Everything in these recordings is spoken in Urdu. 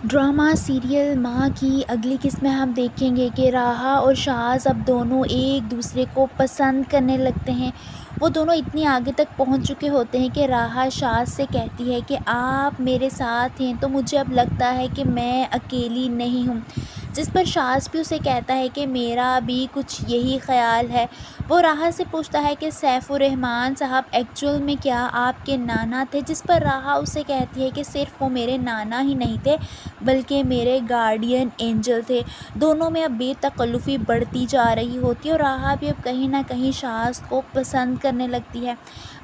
ڈرامہ سیریل ماں کی اگلی قسط میں ہم دیکھیں گے کہ راہا اور شاز اب دونوں ایک دوسرے کو پسند کرنے لگتے ہیں۔ وہ دونوں اتنی آگے تک پہنچ چکے ہوتے ہیں کہ راہا شاز سے کہتی ہے کہ آپ میرے ساتھ ہیں تو مجھے اب لگتا ہے کہ میں اکیلی نہیں ہوں، جس پر شاز بھی اسے کہتا ہے کہ میرا بھی کچھ یہی خیال ہے۔ وہ راہا سے پوچھتا ہے کہ سیف الرحمن صاحب ایکچوئل میں کیا آپ کے نانا تھے، جس پر راہا اسے کہتی ہے کہ صرف وہ میرے نانا ہی نہیں تھے بلکہ میرے گارڈین اینجل تھے۔ دونوں میں اب بے تکلفی بڑھتی جا رہی ہوتی ہے اور راہا بھی اب کہیں نہ کہیں شاز کو پسند کرنے لگتی ہے۔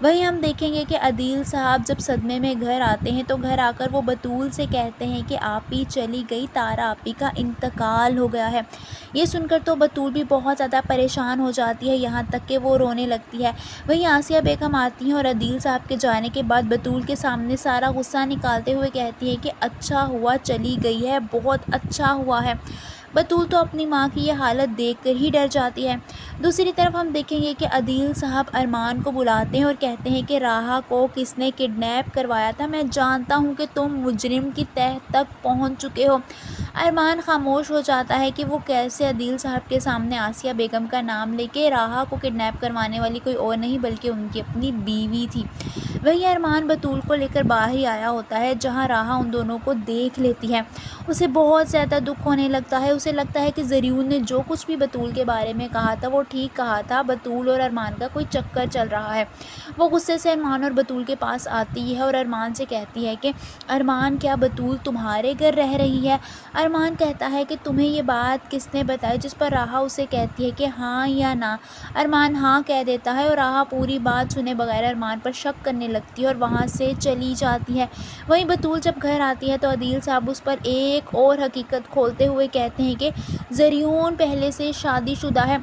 وہیں ہم دیکھیں گے کہ عدیل صاحب جب صدمے میں گھر آتے ہیں تو گھر آ کر وہ بطول سے کہتے ہیں کہ آپی چلی گئی، تارا آپی کا انتقال ہو گیا ہے۔ یہ سن کر تو بطول بھی بہت زیادہ پریشان ہو جاتی ہے، یہاں تک کہ وہ رونے لگتی ہے۔ وہیں آسیہ بیگم آتی ہیں اور عدیل صاحب کے جانے کے بعد بطول کے سامنے سارا غصہ نکالتے ہوئے کہتی ہے کہ اچھا ہوا چلی گئی ہے، بہت اچھا ہوا ہے۔ بطول تو اپنی ماں کی یہ حالت دیکھ کر ہی ڈر جاتی ہے۔ دوسری طرف ہم دیکھیں گے کہ عدیل صاحب ارمان کو بلاتے ہیں اور کہتے ہیں کہ راہا کو کس نے کڈنیپ کروایا تھا، میں جانتا ہوں کہ تم مجرم کی تہہ تک پہنچ چکے ہو۔ ارمان خاموش ہو جاتا ہے کہ وہ کیسے عدیل صاحب کے سامنے آسیہ بیگم کا نام لے کے راہا کو کڈنیپ کروانے والی کوئی اور نہیں بلکہ ان کی اپنی بیوی تھی۔ وہی ارمان بطول کو لے کر باہر ہی آیا ہوتا ہے جہاں راہا ان دونوں کو دیکھ لیتی ہے۔ اسے بہت زیادہ دکھ ہونے لگتا ہے، اسے لگتا ہے کہ زریون نے جو کچھ بھی بطول کے بارے میں کہا تھا وہ ٹھیک کہا تھا، بطول اور ارمان کا کوئی چکر چل رہا ہے۔ وہ غصے سے ارمان اور بطول کے پاس آتی ہے اور ارمان سے کہتی ہے کہ ارمان کیا بطول تمہارے گھر رہ رہی ہے؟ ارمان کہتا ہے کہ تمہیں یہ بات کس نے بتائی، جس پر راہا اسے کہتی ہے کہ ہاں یا نہ۔ ارمان ہاں کہہ دیتا ہے اور راہا پوری بات سنے بغیر ارمان پر شک کرنے لگتی ہے اور وہاں سے چلی جاتی ہے۔ وہیں بطول جب گھر آتی ہے تو عدیل صاحب اس پر ایک اور حقیقت کھولتے ہوئے کہتے ہیں کہ زریون پہلے سے شادی شدہ ہے۔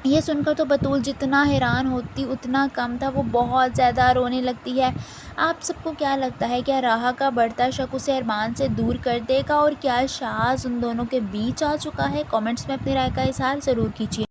یہ سن کر تو بطول جتنا حیران ہوتی اتنا کم تھا، وہ بہت زیادہ رونے لگتی ہے۔ آپ سب کو کیا لگتا ہے، کیا راہا کا بڑھتا شک اسے ارمان سے دور کر دے گا اور کیا شاز ان دونوں کے بیچ آ چکا ہے؟ کامنٹس میں اپنی رائے کا اظہار ضرور کیجیے۔